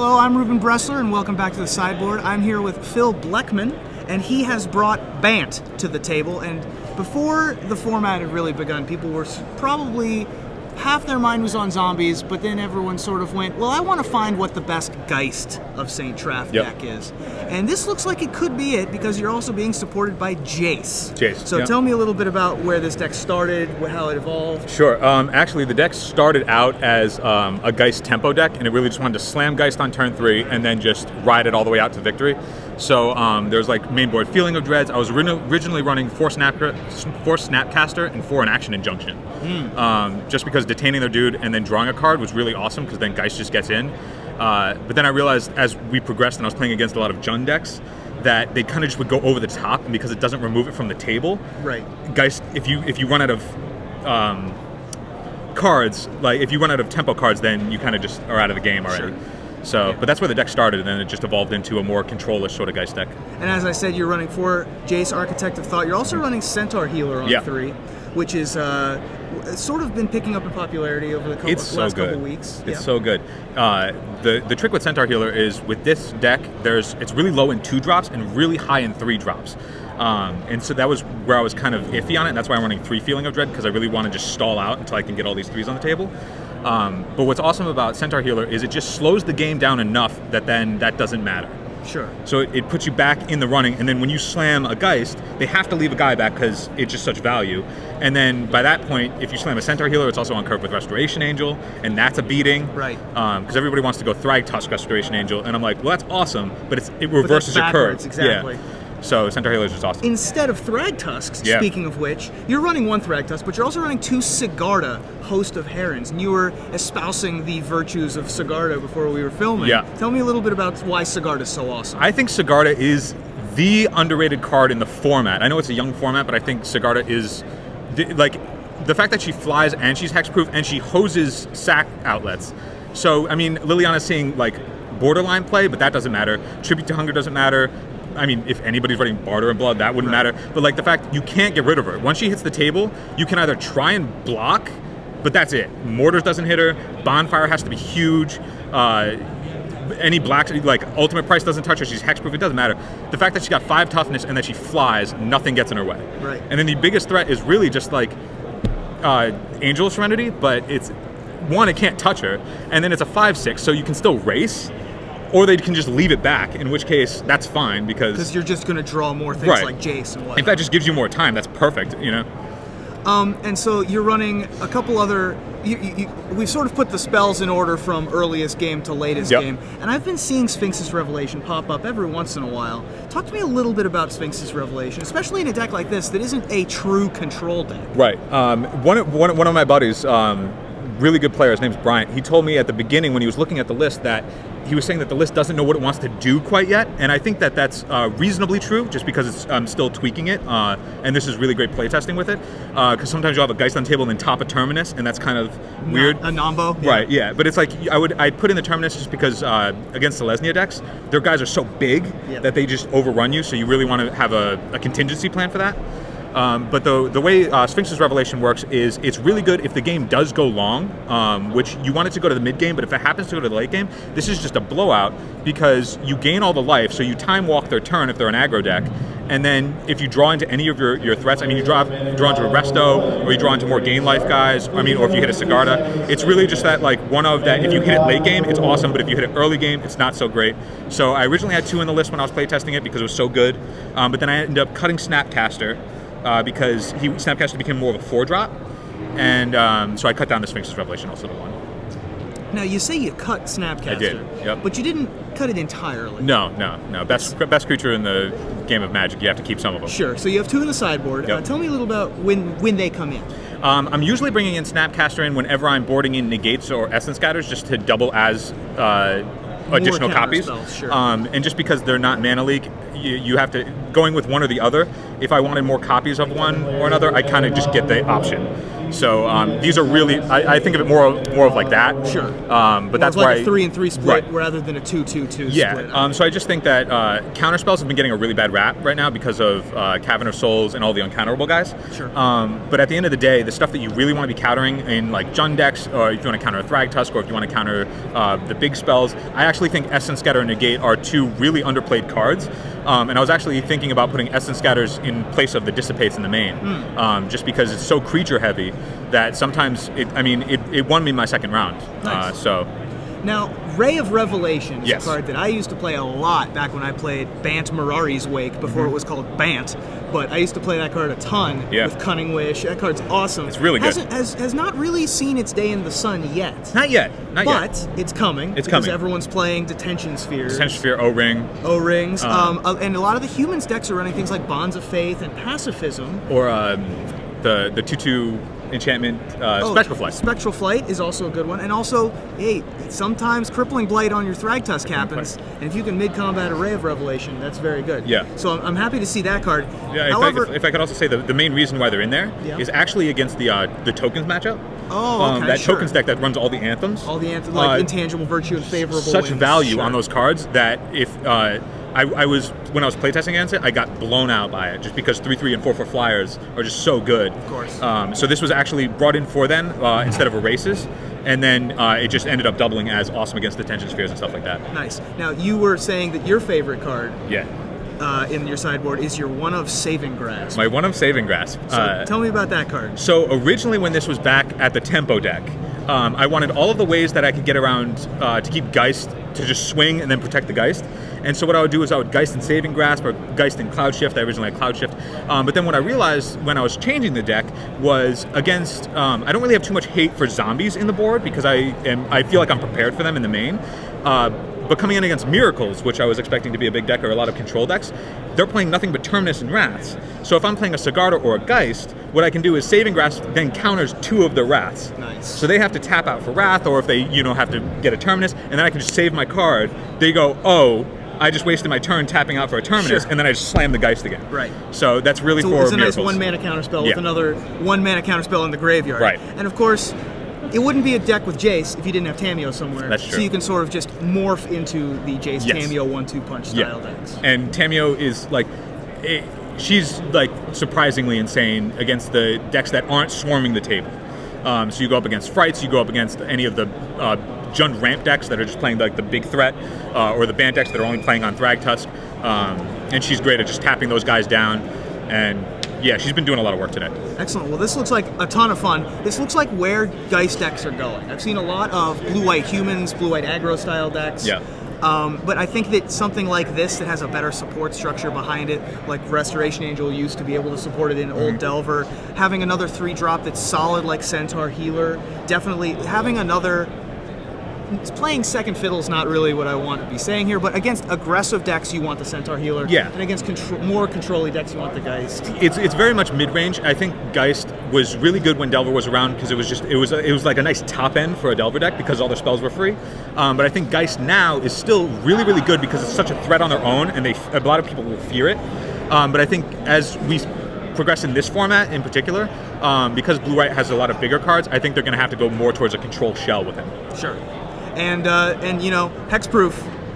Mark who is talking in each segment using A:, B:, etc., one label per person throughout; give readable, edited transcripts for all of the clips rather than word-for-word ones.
A: Hello, I'm Ruben Bressler, and welcome back to the Sideboard. I'm here with Phil Blechman, and he has brought Bant to the table. And before the format had really begun, people were probably, half their mind was on zombies, but then everyone sort of went, well, I want to find what the best Geist of St. Traff deck is. And this looks like it could be it, because you're also being supported by Jace. So tell me a little bit about where this deck started, how it evolved.
B: Sure. Actually, the deck started out as a Geist tempo deck, and it really just wanted to slam Geist on turn 3 and then just ride it all the way out to victory. So there's like main board Feeling of Dreads. I was originally running 4 Snapcaster and 4 Inaction Injunction. Just because detaining their dude and then drawing a card was really awesome, because then Geist just gets in. But then I realized as we progressed and I was playing against a lot of Jund decks that they kind of just would go over the top, and because it doesn't remove it from the table, Geist, if you run out of cards, like if you run out of tempo cards, then you kind of just are out of the game already. So, but that's where the deck started, and then it just evolved into a more control-ish sort of Geist deck.
A: And as I said, you're running 4 Jace, Architect of Thought. You're also running Centaur Healer on 3, which is sort of been picking up in popularity over the last couple weeks.
B: It's so good. The trick with Centaur Healer is with this deck, it's really low in 2 drops and really high in 3 drops. And so that was where I was kind of iffy on it. That's why I'm running 3 Feeling of Dread, because I really want to just stall out until I can get all these 3s on the table. But what's awesome about Centaur Healer is it just slows the game down enough that then that doesn't matter. So it puts you back in the running, and then when you slam a Geist, they have to leave a guy back because it's just such value. And then by that point, if you slam a Centaur Healer, it's also on curve with Restoration Angel, and that's a beating. Because everybody wants to go Thragtusk Restoration Angel, and I'm like, well, that's awesome, but it reverses your curve. So Centaur Healer is just awesome.
A: Instead of Thragtusks, speaking of which, you're running 1 Thragtusk, but you're also running 2 Sigarda, Host of Herons. And you were espousing the virtues of Sigarda before we were filming. Tell me a little bit about why Sigarda is so awesome.
B: I think Sigarda is the underrated card in the format. I know it's a young format, but I think Sigarda is, like, the fact that she flies and she's hexproof and she hoses sack outlets. So, I mean, Liliana's seeing, like, borderline play, but that doesn't matter. Tribute to Hunger doesn't matter. I mean, if anybody's running Barter and Blood, that wouldn't matter. But like the fact you can't get rid of her. Once she hits the table, you can either try and block, but that's it. Mortars doesn't hit her. Bonfire has to be huge. Any blacks, like Ultimate Price doesn't touch her. She's hexproof. It doesn't matter. The fact that she got 5 toughness and that she flies, nothing gets in her way. And then the biggest threat is really just like Angel of Serenity, but it's one, it can't touch her, and then it's a 5/6, so you can still race. Or they can just leave it back, in which case that's fine, because
A: you're just going to draw more things like Jace and whatnot.
B: If that just gives you more time, that's perfect, you know.
A: And so you're running a couple other. We've sort of put the spells in order from earliest game to latest game, and I've been seeing Sphinx's Revelation pop up every once in a while. Talk to me a little bit about Sphinx's Revelation, especially in a deck like this that isn't a true control deck.
B: One of my buddies, really good player, his name's Bryant, he told me at the beginning when he was looking at the list that he was saying that the list doesn't know what it wants to do quite yet, and I think that that's reasonably true, just because it's still tweaking it, and this is really great playtesting with it, because sometimes you'll have a Geist on the table and then top a Terminus, and that's kind of weird.
A: A Nombo?
B: But it's like, I'd put in the Terminus just because against the Lesnia decks, their guys are so big that they just overrun you, so you really want to have a contingency plan for that. But the way Sphinx's Revelation works is it's really good if the game does go long, which you want it to go to the mid game, but if it happens to go to the late game, this is just a blowout, because you gain all the life, so you time walk their turn if they're an aggro deck, and then if you draw into any of your threats, I mean, you draw into a Resto, or you draw into more gain life guys, or if you hit a Sigarda, it's really just that, like, one of that, if you hit it late game, it's awesome, but if you hit it early game, it's not so great. So I originally had 2 in the list when I was playtesting it because it was so good, but then I ended up cutting Snapcaster, because Snapcaster became more of a 4-drop, and so I cut down the Sphinx's Revelation also to 1.
A: Now, you say you cut Snapcaster.
B: I did,
A: but you didn't cut it entirely.
B: No. Best creature in the game of Magic, you have to keep some of them.
A: Sure, so you have 2 in the sideboard. Tell me a little about when they come in.
B: I'm usually bringing in Snapcaster in whenever I'm boarding in Negates or Essence Scatters, just to double as additional copies.
A: Spells,
B: and just because they're not mana leak, you have to, going with one or the other, if I wanted more copies of one or another, I kind of just get the option. So these are really, I think of it more of like that.
A: Sure.
B: But that's
A: like
B: why
A: a 3-3 split
B: right.
A: rather than a 2-2-2
B: yeah.
A: split.
B: So I just think that counterspells have been getting a really bad rap right now because of Cavern of Souls and all the uncounterable guys.
A: Sure.
B: But at the end of the day, the stuff that you really want to be countering in like Jund decks, or if you want to counter a Thragtusk, or if you want to counter the big spells, I actually think Essence Scatter and Negate are two really underplayed cards. And I was actually thinking about putting Essence Scatters in place of the Dissipates in the main, just because it's so creature heavy that sometimes it won me my second round.
A: Nice. Now, Ray of Revelation is
B: yes.
A: a card that I used to play a lot back when I played Bant Mirari's Wake before it was called Bant. But I used to play that card a ton with Cunning Wish. That card's awesome.
B: It's really good.
A: Has not really seen its day in the sun yet.
B: Not yet.
A: But it's coming. Because everyone's playing Detention Spheres.
B: Detention Sphere, O-Ring.
A: O-Rings. And a lot of the humans decks are running things like Bonds of Faith and Pacifism.
B: Or the 2/2 enchantment Spectral Flight.
A: Spectral Flight is also a good one. And also, hey, sometimes Crippling Blight on your Thragtusk happens. And if you can mid-combat Array of Revelation, that's very good.
B: Yeah.
A: So I'm happy to see that card.
B: Yeah,
A: However,
B: if I could also say the main reason why they're in there is actually against the tokens matchup.
A: Oh, okay,
B: that tokens deck that runs all the anthems.
A: All the anthems, like Intangible Virtue and Favorable
B: Such
A: Winds.
B: value on those cards that if I was when I was playtesting against it, I got blown out by it just because 3/3 and 4/4 flyers are just so good.
A: Of course.
B: So this was actually brought in for them instead of erases, and then it just ended up doubling as awesome against Detention Spheres and stuff like that.
A: Nice. Now you were saying that your favorite card in your sideboard is your One of Saving Grasp.
B: My One of Saving Grasp.
A: So tell me about that card.
B: So originally when this was back at the Tempo deck, I wanted all of the ways that I could get around to keep Geist to just swing and then protect the Geist. And so what I would do is I would Geist in Saving Grasp or Geist in Cloud Shift. I originally had Cloud Shift. But then what I realized when I was changing the deck was against, I don't really have too much hate for zombies in the board because I feel like I'm prepared for them in the main. But coming in against Miracles, which I was expecting to be a big deck or a lot of control decks, they're playing nothing but Terminus and Wraths. So if I'm playing a Sigarda or a Geist, what I can do is Saving Grasp then counters 2 of the Wraths.
A: Nice.
B: So they have to tap out for Wrath, or if they have to get a Terminus, and then I can just save my card. They go, oh, I just wasted my turn tapping out for a Terminus, and then I just slam the Geist again.
A: Right.
B: So that's really for
A: Miracles.
B: Miracles.
A: It's a nice 1-mana counterspell with another 1-mana counterspell in the graveyard.
B: Right.
A: And of course, it wouldn't be a deck with Jace if you didn't have Tameo somewhere.
B: That's true.
A: So you can sort of just morph into the Jace Tameo 1-2 punch style decks.
B: And Tameo is like, she's like surprisingly insane against the decks that aren't swarming the table. So you go up against Frights, you go up against any of the Jund ramp decks that are just playing like the big threat, or the Bant decks that are only playing on Thragtusk. And she's great at just tapping those guys down. And yeah, she's been doing a lot of work today.
A: Excellent. Well, this looks like a ton of fun. This looks like where Geist decks are going. I've seen a lot of blue-white humans, blue-white aggro style decks.
B: Yeah.
A: But I think that something like this that has a better support structure behind it, like Restoration Angel used to be able to support it in Old Delver, having another 3-drop that's solid like Centaur Healer, definitely having another... Playing second fiddle is not really what I want to be saying here, but against aggressive decks, you want the Centaur Healer.
B: Yeah.
A: And against more control-y decks, you want the Geist.
B: It's very much mid-range. I think Geist was really good when Delver was around because it was like a nice top end for a Delver deck because all their spells were free. But I think Geist now is still really, really good because it's such a threat on their own, and a lot of people will fear it. But I think as we progress in this format in particular, because Blue-White has a lot of bigger cards, I think they're going to have to go more towards a control shell with him.
A: Sure. And you know, Hexproof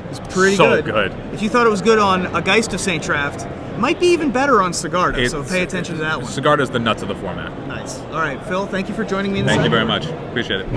A: is pretty
B: so good.
A: If you thought it was good on a Geist of St. Traft, it might be even better on Sigarda, so pay attention to that one.
B: Sigarda's the nuts of the format.
A: Nice. All right, Phil, thank you for joining me in the
B: Thank you
A: sideboard.
B: very much. Appreciate it.